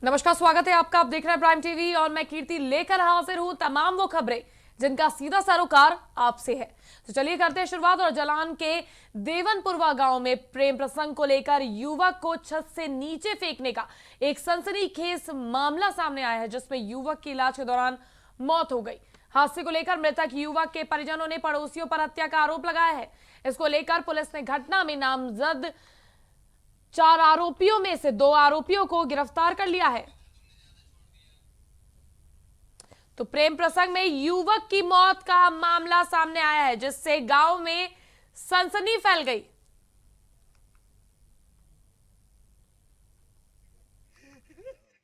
नमस्कार, स्वागत है आपका। आप देख रहे हैं प्राइम टीवी और मैं कीर्ति लेकर हाजिर हूं तमाम वो खबरें जिनका सीधा सरोकार आपसे है। तो चलिए करते हैं शुरुआत। और जालौन के देवनपुरवा गांव में प्रेम प्रसंग को लेकर युवक को छत से नीचे फेंकने का एक सनसनीखेज मामला सामने आया है, जिसमें युवक की इलाज के दौरान मौत हो गई। हादसे को लेकर मृतक युवक के परिजनों ने पड़ोसियों पर हत्या का आरोप लगाया है। इसको लेकर पुलिस ने घटना में नामजद 4 आरोपियों में से 2 आरोपियों को गिरफ्तार कर लिया है। तो प्रेम प्रसंग में युवक की मौत का मामला सामने आया है, जिससे गांव में सनसनी फैल गई।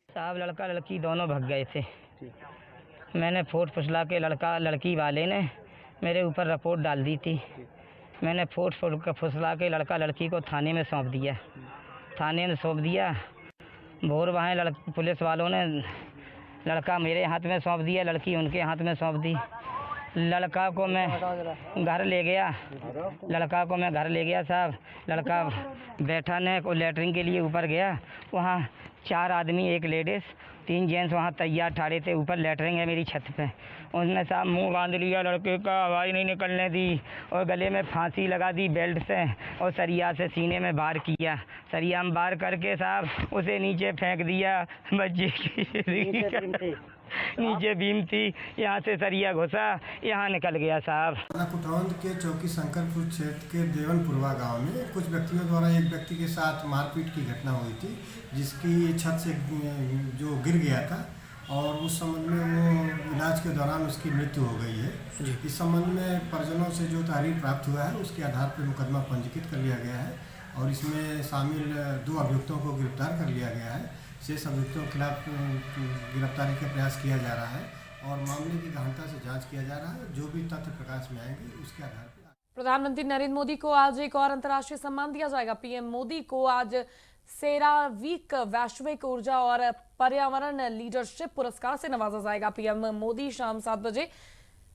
साहब लड़का लड़की दोनों भाग गए थे। मैंने फोट फुसला के लड़का लड़की वाले ने मेरे ऊपर रिपोर्ट डाल दी थी। मैंने फोट फुसला के लड़का लड़की को थाने में सौंप दिया। थाने में सौंप दिया। भोर वहाँ पुलिस वालों ने लड़का मेरे हाथ में सौंप दिया, लड़की उनके हाथ में सौंप दी। लड़का को मैं घर ले गया साहब। लड़का बैठा ने को लेटरिन के लिए ऊपर गया। वहाँ 4 आदमी, 1 लेडीज़, 3 जेंट्स वहाँ तैयार ठाड़े थे। ऊपर लेटरिन है मेरी छत पे। उन्होंने साहब मुंह बांध लिया लड़के का, आवाज़ नहीं निकलने दी और गले में फांसी लगा दी बेल्ट से और सरिया से सीने में बार किया। सरिया में बार करके साहब उसे नीचे फेंक दिया। बच्चे की नीचे बीम थी, यहाँ से सरिया घुसा, यहाँ निकल गया साहब। कुटौंद के चौकी शंकरपुर क्षेत्र के देवनपुरवा गांव में कुछ व्यक्तियों द्वारा एक व्यक्ति के साथ मारपीट की घटना हुई थी, जिसकी छत से जो गिर गया था और उस संबंध में वो इलाज के दौरान उसकी मृत्यु हो गई है। इस संबंध में परिजनों से जो तारीख प्राप्त हुआ है उसके आधार पर मुकदमा पंजीकृत कर लिया गया है और इसमें शामिल 2 अभियुक्तों को गिरफ्तार कर लिया गया है। शेष अभियुक्तों के खिलाफ गिरफ्तारी का प्रयास किया जा रहा है और मामले की गहनता से जांच किया जा रहा है। जो भी तथ्य प्रकाश में आएंगे उसके आधार पर। प्रधानमंत्री नरेंद्र मोदी को आज एक और अंतर्राष्ट्रीय सम्मान दिया जाएगा। पीएम मोदी को आज सेरावीक वैश्विक ऊर्जा और पर्यावरण लीडरशिप पुरस्कार से नवाजा जाएगा। पीएम मोदी शाम 7 बजे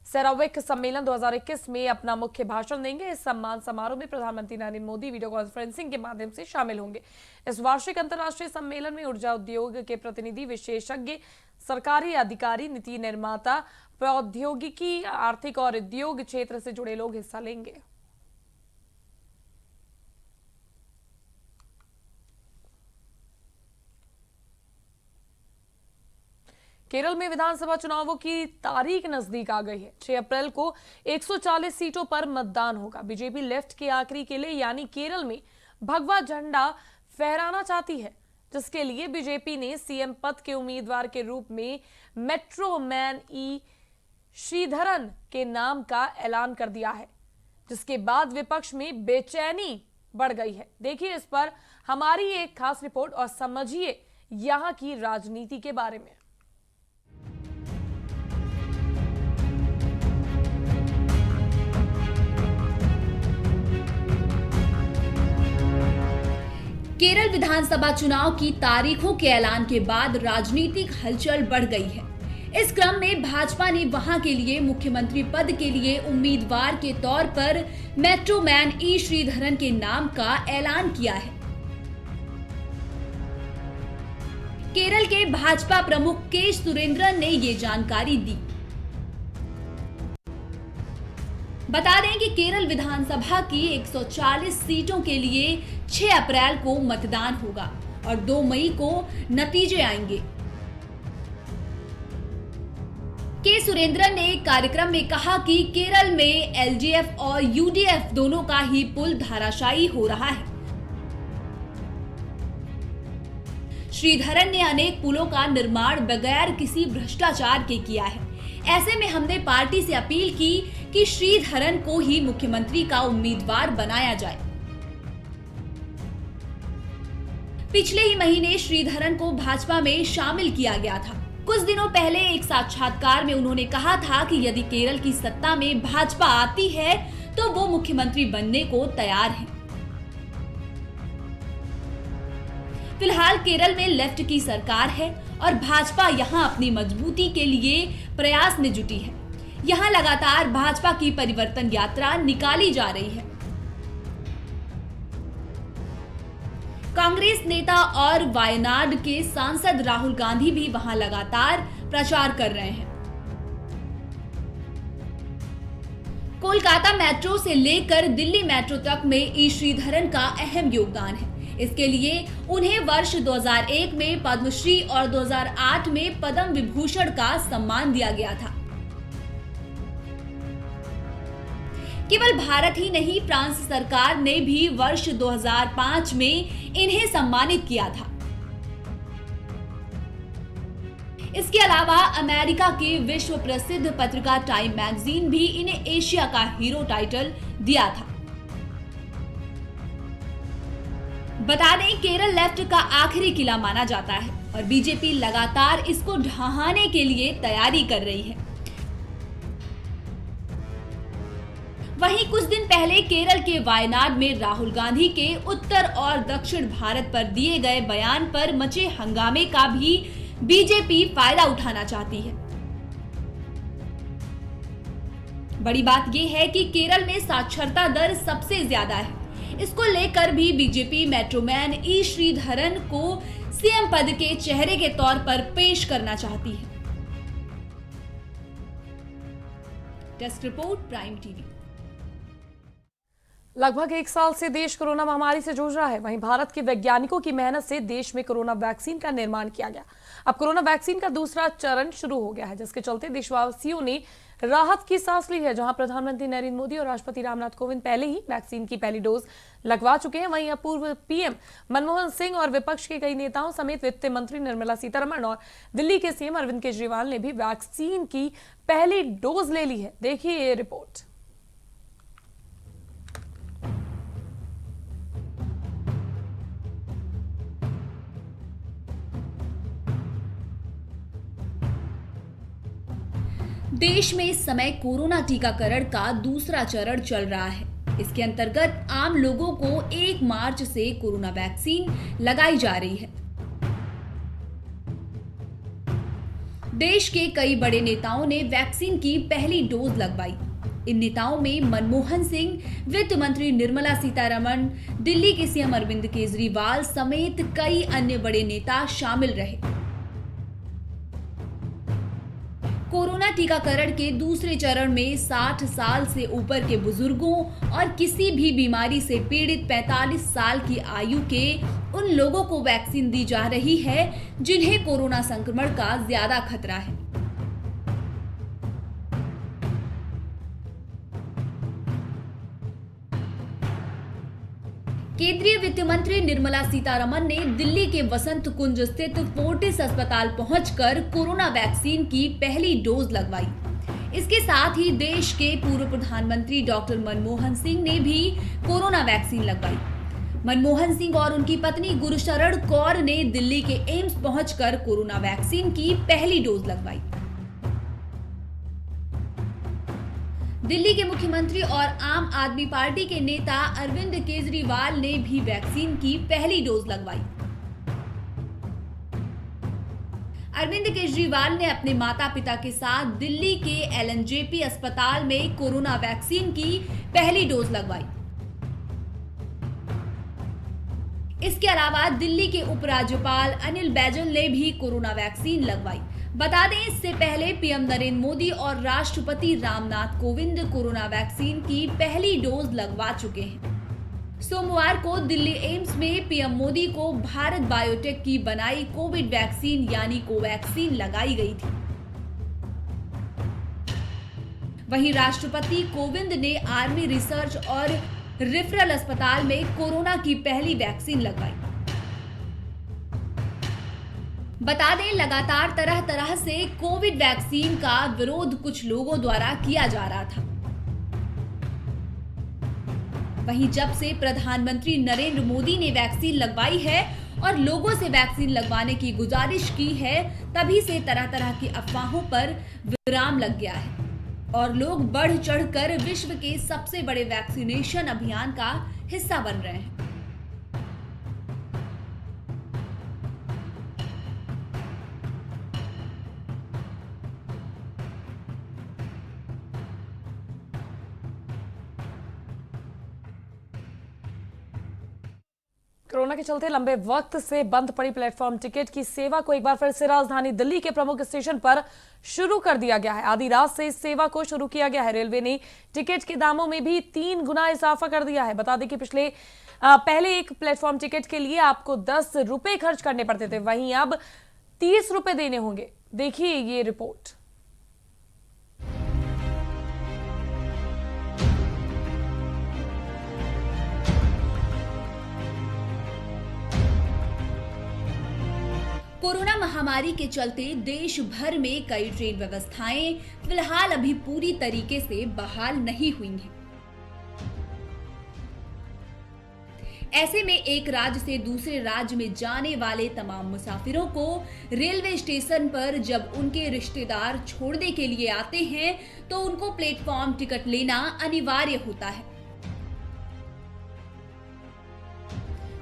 सेरावीक सम्मेलन 2021 में अपना मुख्य भाषण देंगे। इस सम्मान समारोह में प्रधानमंत्री नरेंद्र मोदी वीडियो कॉन्फ्रेंसिंग के माध्यम से शामिल होंगे। इस वार्षिक अंतर्राष्ट्रीय सम्मेलन में ऊर्जा उद्योग के प्रतिनिधि, विशेषज्ञ, सरकारी अधिकारी, नीति निर्माता, प्रौद्योगिकी, आर्थिक और उद्योग क्षेत्र से जुड़े लोग हिस्सा लेंगे। केरल में विधानसभा चुनावों की तारीख नजदीक आ गई है। 6 अप्रैल को 140 सीटों पर मतदान होगा। बीजेपी लेफ्ट के आखिरी किले यानी केरल में भगवा झंडा फहराना चाहती है, जिसके लिए बीजेपी ने सीएम पद के उम्मीदवार के रूप में मेट्रो मैन ई श्रीधरन के नाम का ऐलान कर दिया है, जिसके बाद विपक्ष में बेचैनी बढ़ गई है। देखिए इस पर हमारी एक खास रिपोर्ट और समझिए यहां की राजनीति के बारे में। केरल विधानसभा चुनाव की तारीखों के ऐलान के बाद राजनीतिक हलचल बढ़ गई है। इस क्रम में भाजपा ने वहां के लिए मुख्यमंत्री पद के लिए उम्मीदवार के तौर पर मेट्रो मैन ई श्रीधरन के नाम का ऐलान किया है। केरल के भाजपा प्रमुख के सुरेंद्रन ने ये जानकारी दी। बता दें कि केरल विधानसभा की 140 सीटों के लिए 6 अप्रैल को मतदान होगा और 2 मई को नतीजे आएंगे। के सुरेंद्रन ने एक कार्यक्रम में कहा कि केरल में एलडीएफ और यूडीएफ दोनों का ही पुल धराशायी हो रहा है। श्रीधरन ने अनेक पुलों का निर्माण बगैर किसी भ्रष्टाचार के किया है। ऐसे में हमने पार्टी से अपील की कि श्रीधरन को ही मुख्यमंत्री का उम्मीदवार बनाया जाए। पिछले ही महीने श्रीधरन को भाजपा में शामिल किया गया था। कुछ दिनों पहले एक साक्षात्कार में उन्होंने कहा था कि यदि केरल की सत्ता में भाजपा आती है तो वो मुख्यमंत्री बनने को तैयार है। फिलहाल केरल में लेफ्ट की सरकार है और भाजपा यहां अपनी मजबूती के लिए प्रयास में जुटी है। यहां लगातार भाजपा की परिवर्तन यात्रा निकाली जा रही है। कांग्रेस नेता और वायनाड के सांसद राहुल गांधी भी वहां लगातार प्रचार कर रहे हैं। कोलकाता मेट्रो से लेकर दिल्ली मेट्रो तक में ई श्रीधरन का अहम योगदान है। इसके लिए उन्हें वर्ष 2001 में पद्मश्री और 2008 में पद्म विभूषण का सम्मान दिया गया था। केवल भारत ही नहीं, फ्रांस सरकार ने भी वर्ष 2005 में इन्हें सम्मानित किया था। इसके अलावा अमेरिका की विश्व प्रसिद्ध पत्रिका टाइम मैगजीन भी इन्हें एशिया का हीरो टाइटल दिया था। बता दें, केरल लेफ्ट का आखिरी किला माना जाता है और बीजेपी लगातार इसको ढहाने के लिए तैयारी कर रही है। वहीं कुछ दिन पहले केरल के वायनाड में राहुल गांधी के उत्तर और दक्षिण भारत पर दिए गए बयान पर मचे हंगामे का भी बीजेपी फायदा उठाना चाहती है। बड़ी बात यह है कि केरल में साक्षरता दर सबसे ज्यादा है। इसको लेकर भी बीजेपी मेट्रोमैन ई श्रीधरन को सीएम पद के चेहरे के तौर पर पेश करना चाहती है। Desk report, prime TV. लगभग 1 साल से देश कोरोना महामारी से जूझ रहा है। वहीं भारत के वैज्ञानिकों की मेहनत से देश में कोरोना वैक्सीन का निर्माण किया गया। अब कोरोना वैक्सीन का दूसरा चरण शुरू हो गया है, जिसके चलते देशवासियों ने राहत की सांस ली है। जहां प्रधानमंत्री नरेंद्र मोदी और राष्ट्रपति रामनाथ कोविंद पहले ही वैक्सीन की पहली डोज लगवा चुके हैं। वहीं पूर्व पीएम मनमोहन सिंह और विपक्ष के कई नेताओं समेत वित्त मंत्री निर्मला सीतारमण और दिल्ली के सीएम अरविंद केजरीवाल ने भी वैक्सीन की पहली डोज ले ली है। देखिए ये रिपोर्ट। देश में इस समय कोरोना टीकाकरण का दूसरा चरण चल रहा है। इसके अंतर्गत आम लोगों को 1 मार्च से कोरोना वैक्सीन लगाई जा रही है। देश के कई बड़े नेताओं ने वैक्सीन की पहली डोज लगवाई। इन नेताओं में मनमोहन सिंह, वित्त मंत्री निर्मला सीतारमण, दिल्ली के सीएम अरविंद केजरीवाल समेत कई अन्य बड़े नेता शामिल रहे। कोरोना टीकाकरण के दूसरे चरण में 60 साल से ऊपर के बुजुर्गों और किसी भी बीमारी से पीड़ित 45 साल की आयु के उन लोगों को वैक्सीन दी जा रही है जिन्हें कोरोना संक्रमण का ज्यादा खतरा है। केंद्रीय वित्त मंत्री निर्मला सीतारमण ने दिल्ली के वसंत कुंज स्थित फोर्टिस अस्पताल पहुंचकर कोरोना वैक्सीन की पहली डोज लगवाई। इसके साथ ही देश के पूर्व प्रधानमंत्री डॉक्टर मनमोहन सिंह ने भी कोरोना वैक्सीन लगवाई। मनमोहन सिंह और उनकी पत्नी गुरशरण कौर ने दिल्ली के एम्स पहुंचकर कोरोना वैक्सीन की पहली डोज लगवाई। दिल्ली के मुख्यमंत्री और आम आदमी पार्टी के नेता अरविंद केजरीवाल ने भी वैक्सीन की पहली डोज लगवाई। अरविंद केजरीवाल ने अपने माता पिता के साथ दिल्ली के एलएनजेपी अस्पताल में कोरोना वैक्सीन की पहली डोज लगवाई। इसके अलावा दिल्ली के उपराज्यपाल अनिल बैजल ने भी कोरोना वैक्सीन लगवाई। बता दें, इससे पहले पीएम नरेंद्र मोदी और राष्ट्रपति रामनाथ कोविंद कोरोना वैक्सीन की पहली डोज लगवा चुके हैं। सोमवार को दिल्ली एम्स में पीएम मोदी को भारत बायोटेक की बनाई कोविड वैक्सीन यानी कोवैक्सीन लगाई गई थी। वहीं राष्ट्रपति कोविंद ने आर्मी रिसर्च और रेफरल अस्पताल में कोरोना की पहली वैक्सीन लगवाई। बता दें, लगातार तरह तरह से कोविड वैक्सीन का विरोध कुछ लोगों द्वारा किया जा रहा था। वहीं जब से प्रधानमंत्री नरेंद्र मोदी ने वैक्सीन लगवाई है और लोगों से वैक्सीन लगवाने की गुजारिश की है, तभी से तरह तरह की अफवाहों पर विराम लग गया है और लोग बढ़ चढ़कर विश्व के सबसे बड़े वैक्सीनेशन अभियान का हिस्सा बन रहे हैं। कोरोना के चलते लंबे वक्त से बंद पड़ी प्लेटफॉर्म टिकट की सेवा को एक बार फिर से राजधानी दिल्ली के प्रमुख स्टेशन पर शुरू कर दिया गया है। आधी रात से इस सेवा को शुरू किया गया है। रेलवे ने टिकट के दामों में भी 3 गुना इजाफा कर दिया है। बता दें कि पहले एक प्लेटफॉर्म टिकट के लिए आपको 10 रुपए खर्च करने पड़ते थे, वहीं अब 30 रुपए देने होंगे। देखिए ये रिपोर्ट। कोरोना महामारी के चलते देश भर में कई ट्रेन व्यवस्थाएं फिलहाल अभी पूरी तरीके से बहाल नहीं हुई हैं। ऐसे में एक राज्य से दूसरे राज्य में जाने वाले तमाम मुसाफिरों को रेलवे स्टेशन पर जब उनके रिश्तेदार छोड़ने के लिए आते हैं तो उनको प्लेटफॉर्म टिकट लेना अनिवार्य होता है।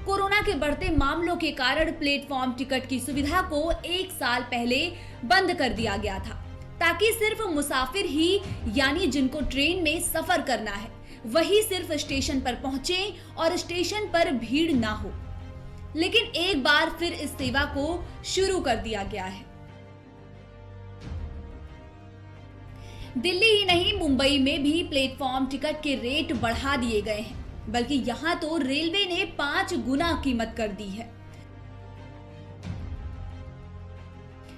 कोरोना के बढ़ते मामलों के कारण प्लेटफॉर्म टिकट की सुविधा को 1 साल पहले बंद कर दिया गया था, ताकि सिर्फ मुसाफिर ही यानी जिनको ट्रेन में सफर करना है वही सिर्फ स्टेशन पर पहुंचे और स्टेशन पर भीड़ ना हो। लेकिन एक बार फिर इस सेवा को शुरू कर दिया गया है। दिल्ली ही नहीं, मुंबई में भी प्लेटफॉर्म टिकट के रेट बढ़ा दिए गए हैं, बल्कि यहां तो रेलवे ने 5 गुना कीमत कर दी है।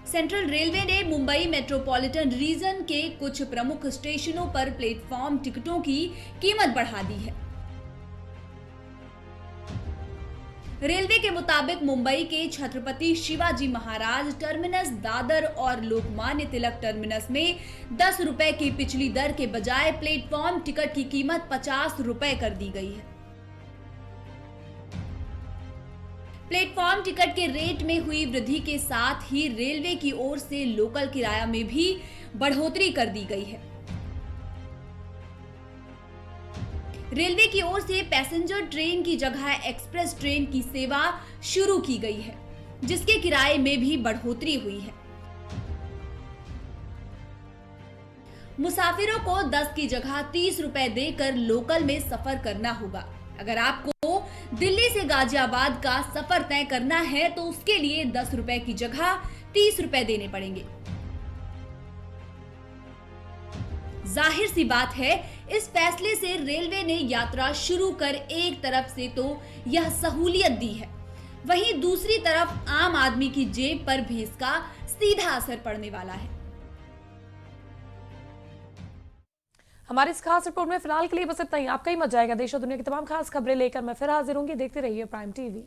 सेंट्रल रेलवे ने मुंबई मेट्रोपॉलिटन रीजन के कुछ प्रमुख स्टेशनों पर प्लेटफॉर्म टिकटों की कीमत बढ़ा दी है। रेलवे के मुताबिक मुंबई के छत्रपति शिवाजी महाराज टर्मिनस, दादर और लोकमान्य तिलक टर्मिनस में 10 रुपए की पिछली दर के बजाय प्लेटफॉर्म टिकट की कीमत 50 रुपए कर दी गई है। प्लेटफॉर्म टिकट के रेट में हुई वृद्धि के साथ ही रेलवे की ओर से लोकल किराया में भी बढ़ोतरी कर दी गई है। रेलवे की ओर से पैसेंजर ट्रेन की जगह एक्सप्रेस ट्रेन की सेवा शुरू की गई है, जिसके किराए में भी बढ़ोतरी हुई है। मुसाफिरों को 10 की जगह 30 रुपए देकर लोकल में सफर करना होगा। अगर आपको दिल्ली से गाजियाबाद का सफर तय करना है तो उसके लिए 10 रुपए की जगह 30 रुपए देने पड़ेंगे। जाहिर सी बात है, इस फैसले से रेलवे ने यात्रा शुरू कर एक तरफ से तो यह सहूलियत दी है, वहीं दूसरी तरफ आम आदमी की जेब पर भी इसका सीधा असर पड़ने वाला है। हमारी इस खास रिपोर्ट में फिलहाल के लिए बस इतना ही। आपका ही मजा आएगा। देश और दुनिया की तमाम खास खबरें लेकर मैं फिर हाजिर होंगी। देखते रहिए प्राइम टीवी।